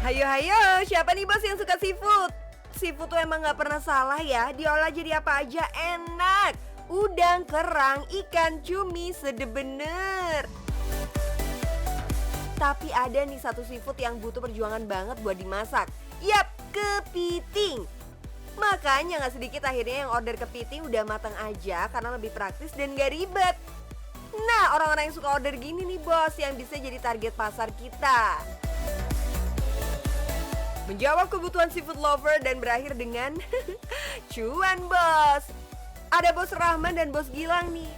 Hayo hayo, siapa nih bos yang suka seafood? Seafood tuh emang gak pernah salah ya, diolah jadi apa aja enak. Udang, kerang, ikan, cumi, sedep bener. Tapi ada nih satu seafood yang butuh perjuangan banget buat dimasak. Yap, kepiting. Makanya gak sedikit akhirnya yang order kepiting udah matang aja karena lebih praktis dan gak ribet. Nah, orang-orang yang suka order gini nih bos yang bisa jadi target pasar kita. Menjawab kebutuhan seafood lover dan berakhir dengan cuan bos. Ada Bos Rahman dan Bos Gilang nih.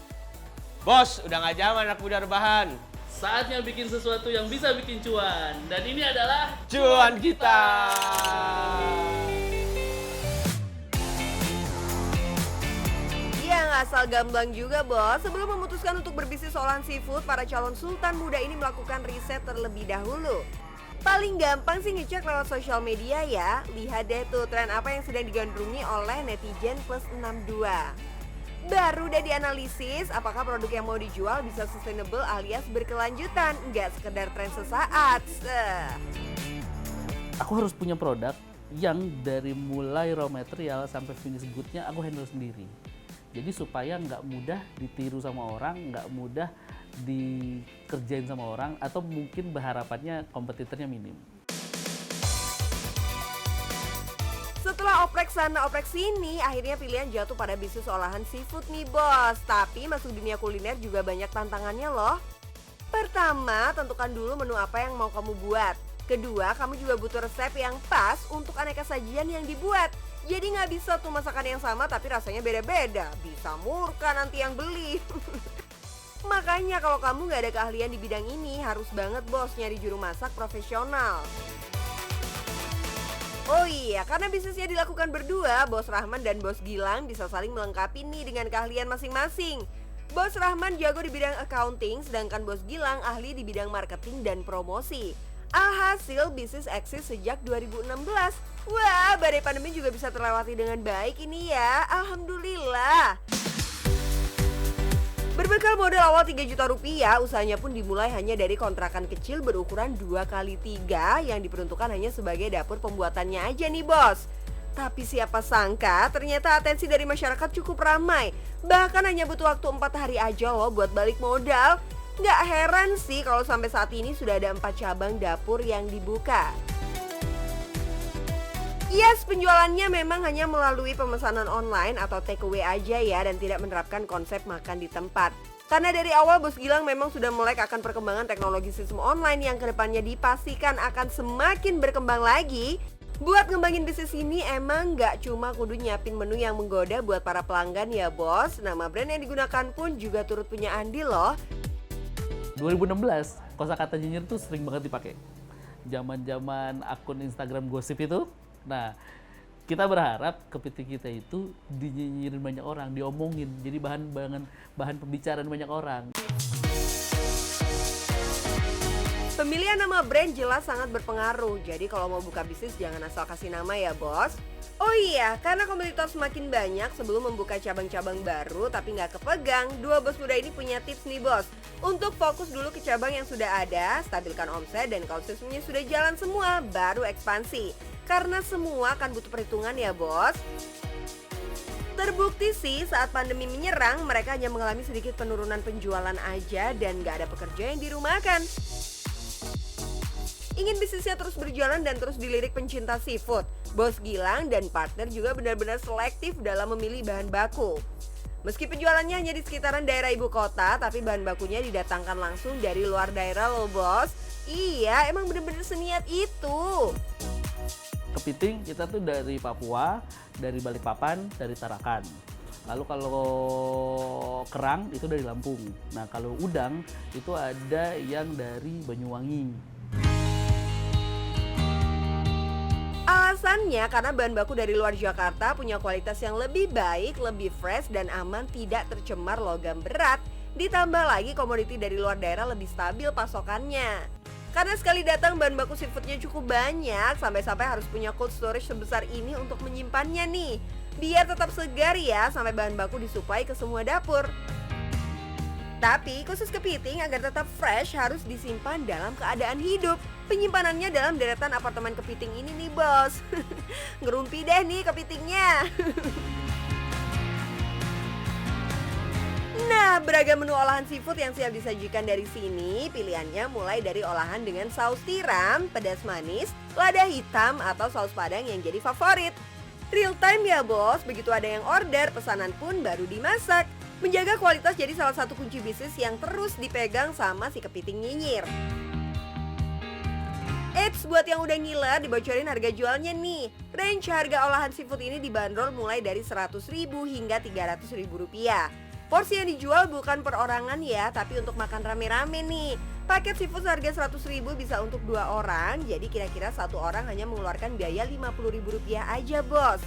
Bos, udah gak zaman anak muda rebahan. Saatnya bikin sesuatu yang bisa bikin cuan. Dan ini adalah Cuan kita. Ya nggak asal gamblang juga bos. Sebelum memutuskan untuk berbisnis olahan seafood, para calon sultan muda ini melakukan riset terlebih dahulu. Paling gampang sih ngecek lewat sosial media ya. Lihat deh tuh tren apa yang sedang digandrungi oleh netizen plus 62. Baru udah dianalisis apakah produk yang mau dijual bisa sustainable alias berkelanjutan, nggak sekedar tren sesaat. Aku harus punya produk yang dari mulai raw material sampai finish good-nya aku handle sendiri. Jadi supaya nggak mudah ditiru sama orang, nggak mudah dikerjain sama orang, atau mungkin berharapannya kompetitornya minim. Setelah oprek sana oprek sini, akhirnya pilihan jatuh pada bisnis olahan seafood nih bos. Tapi masuk dunia kuliner juga banyak tantangannya loh. Pertama, tentukan dulu menu apa yang mau kamu buat. Kedua, kamu juga butuh resep yang pas untuk aneka sajian yang dibuat. Jadi nggak bisa tuh masakan yang sama tapi rasanya beda-beda. Bisa murka nanti yang beli. Makanya kalau kamu nggak ada keahlian di bidang ini, harus banget bos nyari juru masak profesional. Oh iya, karena bisnisnya dilakukan berdua, Bos Rahman dan Bos Gilang bisa saling melengkapi nih dengan keahlian masing-masing. Bos Rahman jago di bidang accounting, sedangkan Bos Gilang ahli di bidang marketing dan promosi. Alhasil bisnis eksis sejak 2016. Wah, badai pandemi juga bisa terlewati dengan baik ini ya, alhamdulillah. Berbekal modal awal 3 juta rupiah, usahanya pun dimulai hanya dari kontrakan kecil berukuran 2x3 yang diperuntukkan hanya sebagai dapur pembuatannya aja nih bos. Tapi siapa sangka ternyata atensi dari masyarakat cukup ramai. Bahkan hanya butuh waktu 4 hari aja loh buat balik modal. Nggak heran sih kalau sampai saat ini sudah ada 4 cabang dapur yang dibuka. Yes, penjualannya memang hanya melalui pemesanan online atau take away aja ya, dan tidak menerapkan konsep makan di tempat. Karena dari awal Bos Gilang memang sudah melek akan perkembangan teknologi sistem online yang kedepannya dipastikan akan semakin berkembang lagi. Buat ngembangin bisnis ini emang nggak cuma kudu nyiapin menu yang menggoda buat para pelanggan ya bos. Nama brand yang digunakan pun juga turut punya andil loh. 2016, kosakata nyinyir tuh sering banget dipakai. Zaman-zaman akun Instagram gosip itu. Nah, kita berharap kepiting kita itu dinyinyirin banyak orang, diomongin, jadi bahan pembicaraan banyak orang. Pemilihan nama brand jelas sangat berpengaruh. Jadi kalau mau buka bisnis jangan asal kasih nama ya bos. Oh iya, karena kompetitor semakin banyak, sebelum membuka cabang-cabang baru tapi nggak kepegang, dua bos muda ini punya tips nih bos. Untuk fokus dulu ke cabang yang sudah ada, stabilkan omset, dan kalau sistemnya sudah jalan semua, baru ekspansi. Karena semua akan butuh perhitungan ya bos. Terbukti sih saat pandemi menyerang, mereka hanya mengalami sedikit penurunan penjualan aja dan nggak ada pekerja yang dirumahkan. Ingin bisnisnya terus berjalan dan terus dilirik pencinta seafood, Bos Gilang dan partner juga benar-benar selektif dalam memilih bahan baku. Meski penjualannya hanya di sekitaran daerah ibu kota, tapi bahan bakunya didatangkan langsung dari luar daerah loh bos. Iya, emang bener-bener seniat itu. Kepiting kita tuh dari Papua, dari Balikpapan, dari Tarakan. Lalu kalau kerang itu dari Lampung. Nah kalau udang itu ada yang dari Banyuwangi. Alasannya karena bahan baku dari luar Jakarta punya kualitas yang lebih baik, lebih fresh dan aman, tidak tercemar logam berat. Ditambah lagi komoditi dari luar daerah lebih stabil pasokannya. Karena sekali datang bahan baku seafoodnya cukup banyak, sampai-sampai harus punya cold storage sebesar ini untuk menyimpannya nih. Biar tetap segar ya, sampai bahan baku disuplai ke semua dapur. Tapi khusus kepiting agar tetap fresh harus disimpan dalam keadaan hidup. Penyimpanannya dalam deretan apartemen kepiting ini nih bos. Ngerumpi deh nih kepitingnya. Nah, beragam menu olahan seafood yang siap disajikan dari sini. Pilihannya mulai dari olahan dengan saus tiram, pedas manis, lada hitam, atau saus padang yang jadi favorit. Real time ya bos, begitu ada yang order, pesanan pun baru dimasak. Menjaga kualitas jadi salah satu kunci bisnis yang terus dipegang sama si kepiting nyinyir. Eits, buat yang udah ngiler, dibocorin harga jualnya nih. Range harga olahan seafood ini dibanderol mulai dari 100.000 hingga 300.000 rupiah. Porsi yang dijual bukan perorangan ya, tapi untuk makan rame-rame nih. Paket seafood seharga 100.000 bisa untuk 2 orang, jadi kira-kira satu orang hanya mengeluarkan biaya 50.000 rupiah aja bos.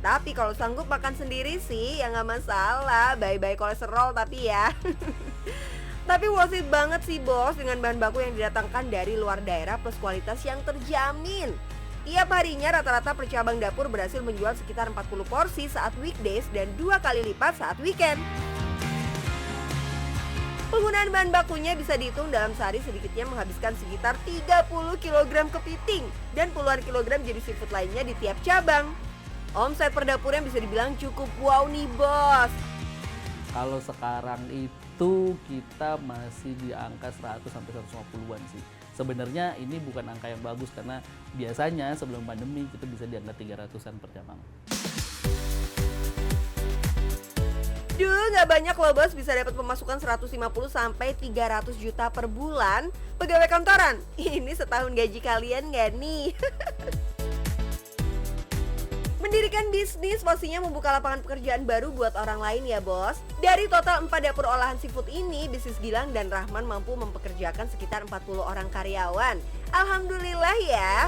Tapi kalau sanggup makan sendiri sih ya nggak masalah, bye-bye kolesterol tapi ya. Tapi worth it banget sih bos dengan bahan baku yang didatangkan dari luar daerah plus kualitas yang terjamin. Tiap harinya rata-rata percabang dapur berhasil menjual sekitar 40 porsi saat weekdays dan 2 kali lipat saat weekend. Penggunaan bahan bakunya bisa dihitung dalam sehari sedikitnya menghabiskan sekitar 30 kg kepiting dan puluhan kilogram jenis seafood lainnya di tiap cabang. Omset per dapurnya bisa dibilang cukup wow nih bos. Kalau sekarang itu kita masih di angka 100 sampai 150-an sih. Sebenarnya ini bukan angka yang bagus karena biasanya sebelum pandemi kita bisa di angka 300-an per cabang. Duh, nggak banyak loh bos bisa dapat pemasukan 150 sampai 300 juta per bulan. Pegawai kantoran, ini setahun gaji kalian nggak nih? Mendirikan bisnis pastinya membuka lapangan pekerjaan baru buat orang lain ya bos. Dari total 4 dapur olahan seafood ini, bisnis Gilang dan Rahman mampu mempekerjakan sekitar 40 orang karyawan. Alhamdulillah ya.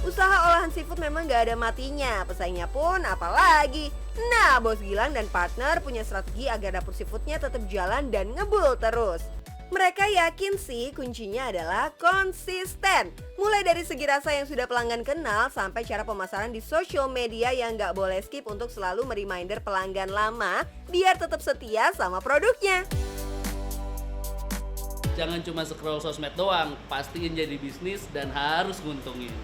Usaha olahan seafood memang gak ada matinya, pesaingnya pun apalagi. Nah, bos Gilang dan partner punya strategi agar dapur seafoodnya tetap jalan dan ngebul terus. Mereka yakin sih kuncinya adalah konsisten. Mulai dari segi rasa yang sudah pelanggan kenal sampai cara pemasaran di social media yang nggak boleh skip untuk selalu mereminder pelanggan lama biar tetap setia sama produknya. Jangan cuma scroll sosmed doang, pastiin jadi bisnis dan harus nguntungin.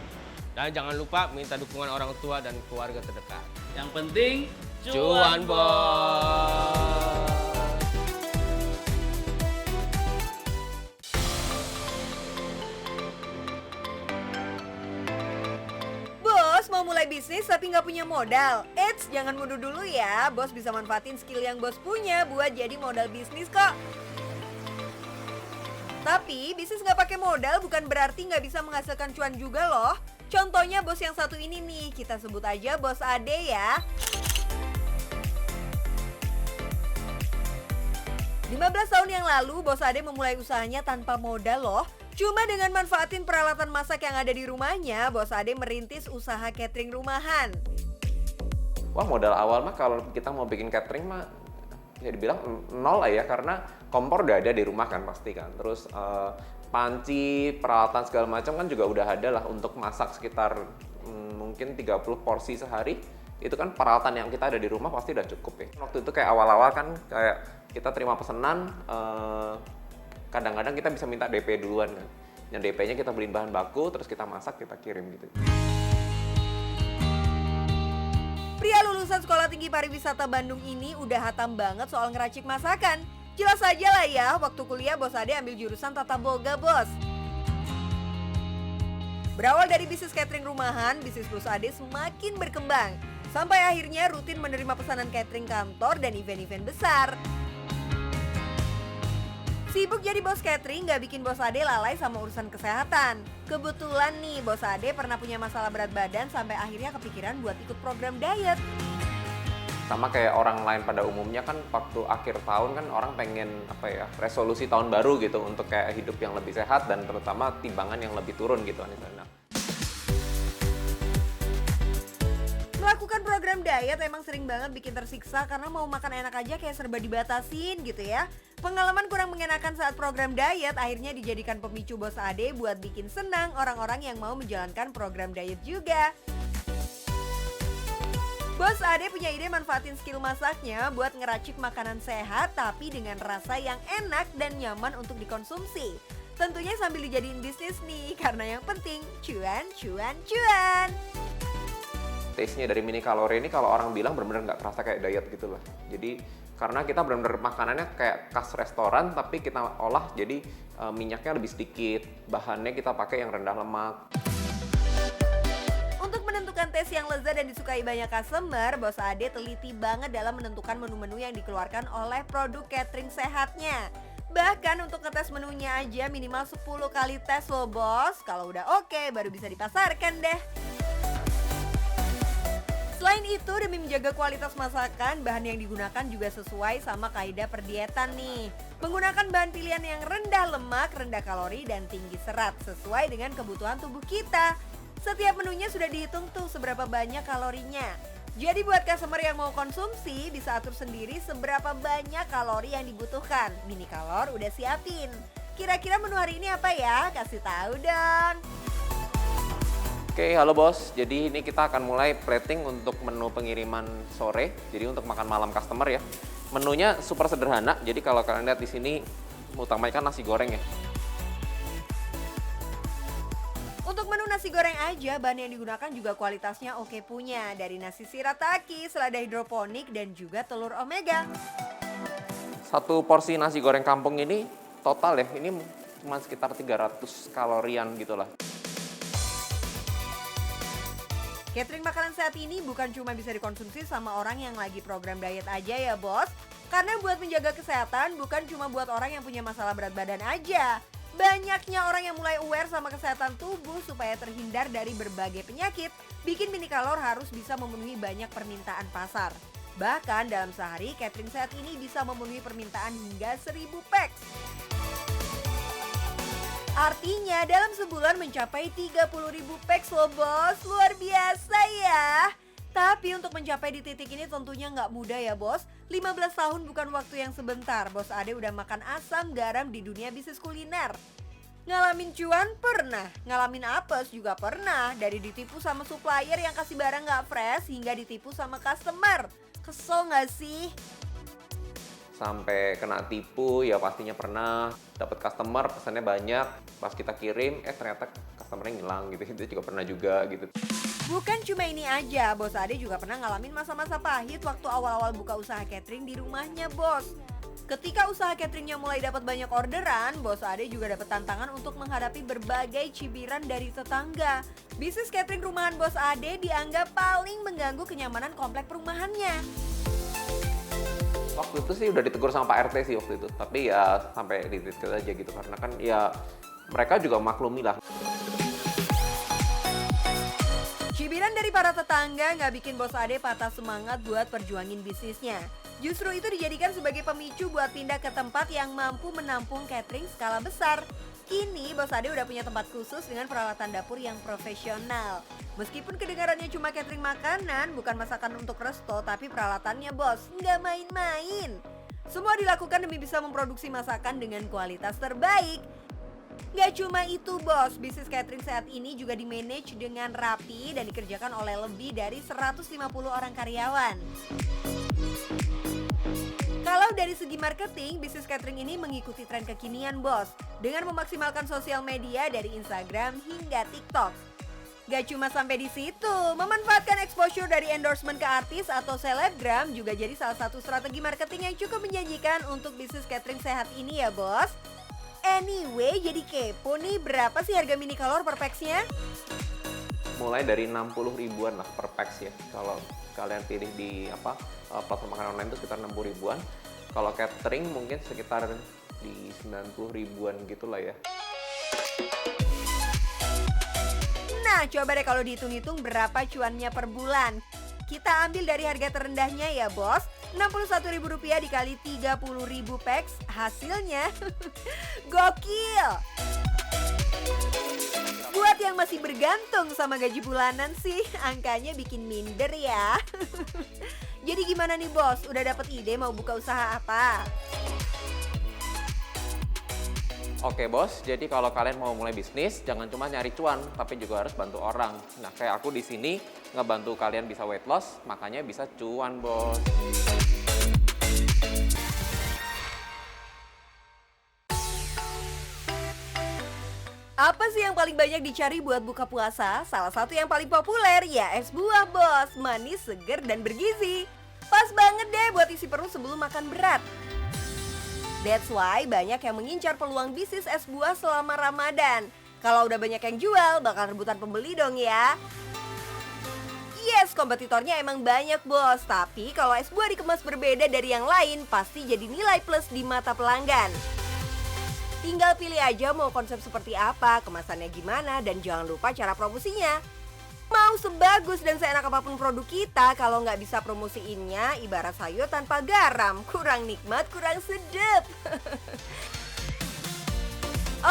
Dan jangan lupa minta dukungan orang tua dan keluarga terdekat. Yang penting, Cuan bos! Bos mau mulai bisnis tapi nggak punya modal. Eits, jangan mundur dulu ya. Bos bisa manfaatin skill yang bos punya buat jadi modal bisnis kok. Tapi bisnis nggak pakai modal bukan berarti nggak bisa menghasilkan cuan juga loh. Contohnya bos yang satu ini nih, kita sebut aja Bos Ade ya. 15 tahun yang lalu, Bos Ade memulai usahanya tanpa modal loh. Cuma dengan manfaatin peralatan masak yang ada di rumahnya, Bos Ade merintis usaha catering rumahan. Wah, modal awal mah kalau kita mau bikin catering mah ya dibilang nol lah ya, karena kompor udah ada di rumah kan pasti kan. Terus panci, peralatan segala macam kan juga udah ada lah untuk masak sekitar mungkin 30 porsi sehari. Itu kan peralatan yang kita ada di rumah pasti udah cukup ya. Waktu itu kayak awal-awal kan kayak kita terima pesanan, kadang-kadang kita bisa minta DP duluan kan. Yang DP-nya kita beliin bahan baku, terus kita masak, kita kirim gitu. Pria lulusan Sekolah Tinggi Pariwisata Bandung ini udah hatam banget soal ngeracik masakan. Jelas aja lah ya, waktu kuliah Bos Ade ambil jurusan Tata Boga, Bos. Berawal dari bisnis catering rumahan, bisnis Bos Ade semakin berkembang. Sampai akhirnya rutin menerima pesanan catering kantor dan event-event besar. Sibuk jadi bos catering gak bikin Bos Ade lalai sama urusan kesehatan. Kebetulan nih Bos Ade pernah punya masalah berat badan sampai akhirnya kepikiran buat ikut program diet. Sama kayak orang lain pada umumnya kan waktu akhir tahun kan orang pengen resolusi tahun baru gitu untuk kayak hidup yang lebih sehat dan terutama timbangan yang lebih turun gitu. Nah, melakukan program diet emang sering banget bikin tersiksa karena mau makan enak aja kayak serba dibatasin gitu ya. Pengalaman kurang mengenakan saat program diet akhirnya dijadikan pemicu Bos Ade buat bikin senang orang-orang yang mau menjalankan program diet juga. Bos Ade punya ide manfaatin skill masaknya buat ngeracik makanan sehat tapi dengan rasa yang enak dan nyaman untuk dikonsumsi. Tentunya sambil dijadiin bisnis nih, karena yang penting cuan, cuan, cuan. Taste-nya dari mini kalori ini kalau orang bilang benar-benar nggak kerasa kayak diet gitu loh. Jadi karena kita benar-benar makanannya kayak khas restoran tapi kita olah jadi minyaknya lebih sedikit, bahannya kita pakai yang rendah lemak. Untuk menentukan tes yang lezat dan disukai banyak customer, Bos Ade teliti banget dalam menentukan menu-menu yang dikeluarkan oleh produk catering sehatnya. Bahkan untuk ngetes menunya aja minimal 10 kali tes loh bos. Kalau udah oke baru bisa dipasarkan deh. Selain itu, demi menjaga kualitas masakan, bahan yang digunakan juga sesuai sama kaidah perdietan nih. Menggunakan bahan pilihan yang rendah lemak, rendah kalori, dan tinggi serat sesuai dengan kebutuhan tubuh kita. Setiap menunya sudah dihitung tuh seberapa banyak kalorinya. Jadi buat customer yang mau konsumsi bisa atur sendiri seberapa banyak kalori yang dibutuhkan. Mini Kalor udah siapin. Kira-kira menu hari ini apa ya? Kasih tahu dong. Oke, halo bos. Jadi ini kita akan mulai plating untuk menu pengiriman sore. Jadi untuk makan malam customer ya. Menunya super sederhana. Jadi kalau kalian lihat di sini utamanya kan nasi goreng ya. Untuk menu nasi goreng aja, bahan yang digunakan juga kualitasnya oke punya. Dari nasi shirataki, selada hidroponik, dan juga telur omega. Satu porsi nasi goreng kampung ini total ya, ini cuma sekitar 300 kalorian gitu lah. Catering makanan sehat ini bukan cuma bisa dikonsumsi sama orang yang lagi program diet aja ya bos. Karena buat menjaga kesehatan bukan cuma buat orang yang punya masalah berat badan aja. Banyaknya orang yang mulai aware sama kesehatan tubuh supaya terhindar dari berbagai penyakit, bikin Mini Kalor harus bisa memenuhi banyak permintaan pasar. Bahkan dalam sehari, catering sehat ini bisa memenuhi permintaan hingga 1000 packs. Artinya dalam sebulan mencapai 30.000 packs loh bos, luar biasa ya. Tapi untuk mencapai di titik ini tentunya nggak mudah ya bos. 15 tahun bukan waktu yang sebentar, Bos Ade udah makan asam garam di dunia bisnis kuliner. Ngalamin cuan pernah, ngalamin apes juga pernah. Dari ditipu sama supplier yang kasih barang nggak fresh hingga ditipu sama customer. Kesel nggak sih? Sampai kena tipu ya pastinya pernah. Dapat customer pesannya banyak, pas kita kirim ternyata customernya ngilang gitu. Itu juga pernah juga gitu. Bukan cuma ini aja, Bos Ade juga pernah ngalamin masa-masa pahit waktu awal-awal buka usaha catering di rumahnya bos. Ketika usaha cateringnya mulai dapat banyak orderan, Bos Ade juga dapat tantangan untuk menghadapi berbagai cibiran dari tetangga. Bisnis catering rumahan Bos Ade dianggap paling mengganggu kenyamanan komplek perumahannya. Waktu itu sih udah ditegur sama Pak RT sih waktu itu, tapi ya sampai di titik aja gitu karena kan ya mereka juga maklumi lah. Cibiran dari para tetangga nggak bikin Bos Ade patah semangat buat perjuangin bisnisnya. Justru itu dijadikan sebagai pemicu buat pindah ke tempat yang mampu menampung catering skala besar. Kini Bos Ade udah punya tempat khusus dengan peralatan dapur yang profesional. Meskipun kedengarannya cuma catering makanan, bukan masakan untuk resto, tapi peralatannya bos, nggak main-main. Semua dilakukan demi bisa memproduksi masakan dengan kualitas terbaik. Gak cuma itu bos, bisnis catering sehat ini juga di-manage dengan rapi dan dikerjakan oleh lebih dari 150 orang karyawan. Kalau dari segi marketing, bisnis catering ini mengikuti tren kekinian bos, dengan memaksimalkan sosial media dari Instagram hingga TikTok. Gak cuma sampai di situ, memanfaatkan exposure dari endorsement ke artis atau selebgram juga jadi salah satu strategi marketing yang cukup menjanjikan untuk bisnis catering sehat ini ya bos. Anyway, jadi kepo nih, berapa sih harga Mini Kalor per packsnya? Mulai dari 60 ribuan lah per packs ya. Kalau kalian pilih di platform makanan online itu sekitar 60 ribuan. Kalau catering mungkin sekitar di 90 ribuan gitu lah ya. Nah, coba deh kalau dihitung-hitung berapa cuannya per bulan. Kita ambil dari harga terendahnya ya bos, Rp61.000 dikali 30.000 packs, hasilnya gokil. Buat yang masih bergantung sama gaji bulanan sih, angkanya bikin minder ya. Jadi gimana nih bos, udah dapet ide mau buka usaha apa? Oke bos, jadi kalau kalian mau mulai bisnis, jangan cuma nyari cuan, tapi juga harus bantu orang. Nah, kayak aku di sini ngebantu kalian bisa weight loss, makanya bisa cuan, Bos. Apa sih yang paling banyak dicari buat buka puasa? Salah satu yang paling populer ya es buah, Bos. Manis, seger, dan bergizi. Pas banget deh buat isi perut sebelum makan berat. That's why banyak yang mengincar peluang bisnis es buah selama Ramadan. Kalau udah banyak yang jual, bakal rebutan pembeli dong ya. Yes, kompetitornya emang banyak, Bos. Tapi kalau es buah dikemas berbeda dari yang lain, pasti jadi nilai plus di mata pelanggan. Tinggal pilih aja mau konsep seperti apa, kemasannya gimana, dan jangan lupa cara promosinya. Mau sebagus dan seenak apapun produk kita, kalau nggak bisa promosiinnya, ibarat sayur tanpa garam. Kurang nikmat, kurang sedap.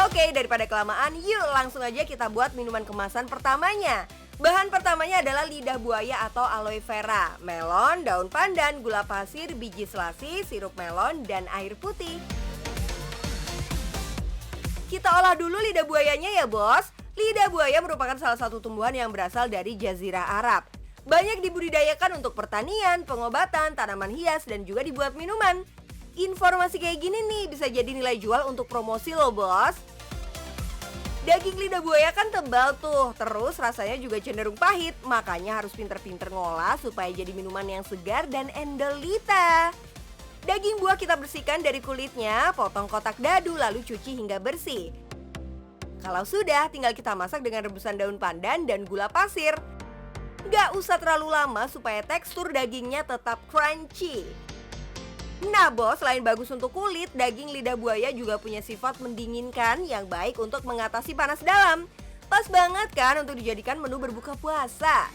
Oke, daripada kelamaan, yuk langsung aja kita buat minuman kemasan pertamanya. Bahan pertamanya adalah lidah buaya atau aloe vera, melon, daun pandan, gula pasir, biji selasi, sirup melon, dan air putih. Kita olah dulu lidah buayanya ya, Bos. Lidah buaya merupakan salah satu tumbuhan yang berasal dari Jazirah Arab. Banyak dibudidayakan untuk pertanian, pengobatan, tanaman hias, dan juga dibuat minuman. Informasi kayak gini nih bisa jadi nilai jual untuk promosi loh, Bos. Daging lidah buaya kan tebal tuh, terus rasanya juga cenderung pahit. Makanya harus pinter-pinter ngolah supaya jadi minuman yang segar dan endolita. Daging buah kita bersihkan dari kulitnya, potong kotak dadu lalu cuci hingga bersih. Kalau sudah, tinggal kita masak dengan rebusan daun pandan dan gula pasir. Gak usah terlalu lama supaya tekstur dagingnya tetap crunchy. Nah, Bos, selain bagus untuk kulit, daging lidah buaya juga punya sifat mendinginkan yang baik untuk mengatasi panas dalam. Pas banget kan untuk dijadikan menu berbuka puasa.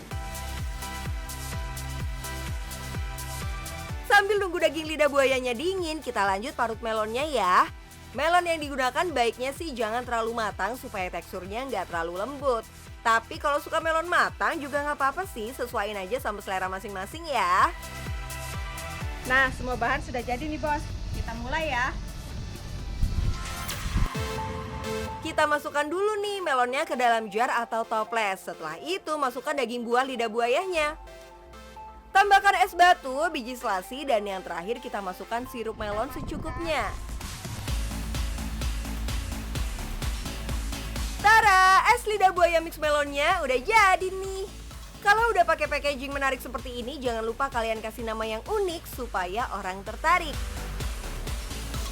Sambil nunggu daging lidah buayanya dingin, kita lanjut parut melonnya ya. Melon yang digunakan baiknya sih jangan terlalu matang supaya teksturnya nggak terlalu lembut. Tapi kalau suka melon matang juga nggak apa-apa sih, sesuaiin aja sama selera masing-masing ya. Nah, semua bahan sudah jadi nih, Bos. Kita mulai ya. Kita masukkan dulu nih melonnya ke dalam jar atau toples. Setelah itu masukkan daging buah lidah buayanya. Tambahkan es batu, biji selasi, dan yang terakhir kita masukkan sirup melon secukupnya. Tara, es lidah buaya mix melonnya udah jadi nih. Kalau udah pakai packaging menarik seperti ini, jangan lupa kalian kasih nama yang unik supaya orang tertarik.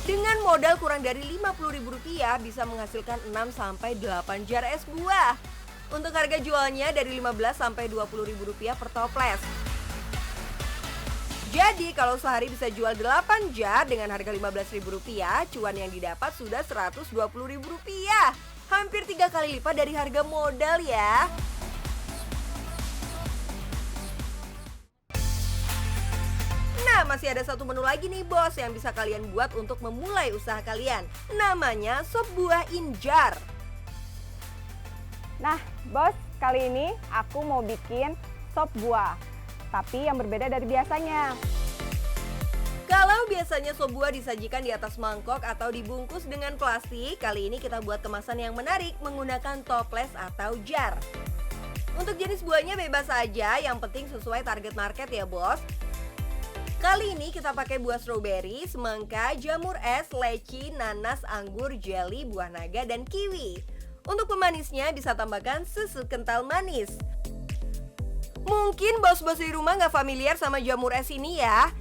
Dengan modal kurang dari Rp50.000 bisa menghasilkan 6-8 jar es buah. Untuk harga jualnya dari Rp15-Rp20.000 per toples. Jadi kalau sehari bisa jual 8 jar dengan harga Rp15.000, cuan yang didapat sudah Rp120.000. Hampir 3 kali lipat dari harga modal ya. Nah, masih ada satu menu lagi nih, Bos, yang bisa kalian buat untuk memulai usaha kalian. Namanya sop buah injar. Nah, Bos, kali ini aku mau bikin sop buah, tapi yang berbeda dari biasanya. Kalau biasanya sop buah disajikan di atas mangkok atau dibungkus dengan plastik, kali ini kita buat kemasan yang menarik menggunakan toples atau jar. Untuk jenis buahnya bebas aja, yang penting sesuai target market ya, Bos. Kali ini kita pakai buah stroberi, semangka, jamur es, leci, nanas, anggur, jelly, buah naga, dan kiwi. Untuk pemanisnya bisa tambahkan susu kental manis. Mungkin bos-bos di rumah nggak familiar sama jamur es ini ya.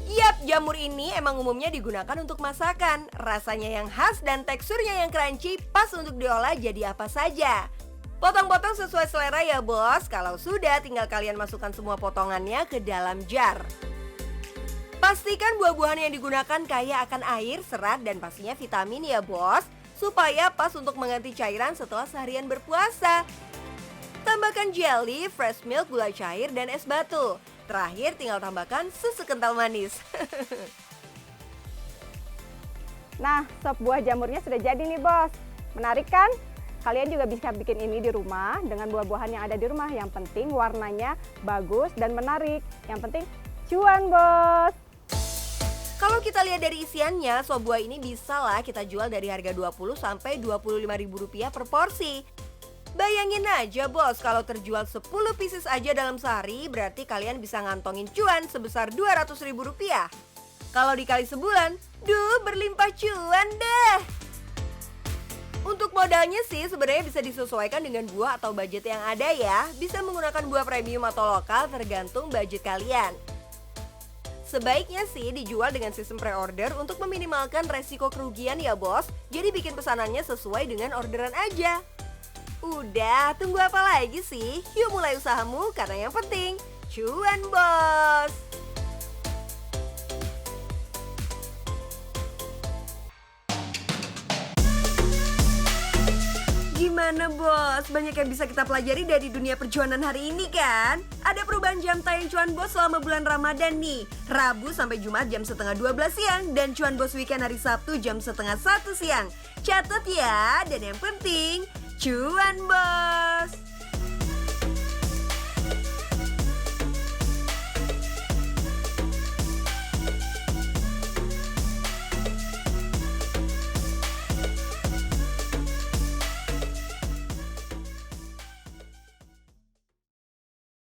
Yap, jamur ini emang umumnya digunakan untuk masakan. Rasanya yang khas dan teksturnya yang crunchy pas untuk diolah jadi apa saja. Potong-potong sesuai selera ya, Bos. Kalau sudah, tinggal kalian masukkan semua potongannya ke dalam jar. Pastikan buah-buahan yang digunakan kaya akan air, serat, dan pastinya vitamin ya, Bos. Supaya pas untuk mengganti cairan setelah seharian berpuasa. Tambahkan jelly, fresh milk, gula cair, dan es batu. Terakhir tinggal tambahkan susu kental manis. Nah, sop buah jamurnya sudah jadi nih, Bos. Menarik kan? Kalian juga bisa bikin ini di rumah dengan buah-buahan yang ada di rumah. Yang penting warnanya bagus dan menarik. Yang penting cuan, Bos. Kalau kita lihat dari isiannya, sop buah ini bisa lah kita jual dari harga Rp20 sampai Rp25.000 per porsi. Bayangin aja bos, kalau terjual 10 pieces aja dalam sehari, berarti kalian bisa ngantongin cuan sebesar Rp200.000. Kalau dikali sebulan, berlimpah cuan deh. Untuk modalnya sih sebenarnya bisa disesuaikan dengan buah atau budget yang ada ya. Bisa menggunakan buah premium atau lokal tergantung budget kalian. Sebaiknya sih dijual dengan sistem pre-order untuk meminimalkan resiko kerugian ya bos. Jadi bikin pesanannya sesuai dengan orderan aja. Udah, tunggu apa lagi sih? Yuk mulai usahamu karena yang penting cuan bos. Gimana bos? Banyak yang bisa kita pelajari dari dunia perjuangan hari ini kan? Ada perubahan jam tayang cuan bos selama bulan Ramadan nih. Rabu sampai Jumat jam setengah 12 siang dan cuan bos weekend hari Sabtu jam setengah 1 siang. Catat ya, dan yang penting cuan bos.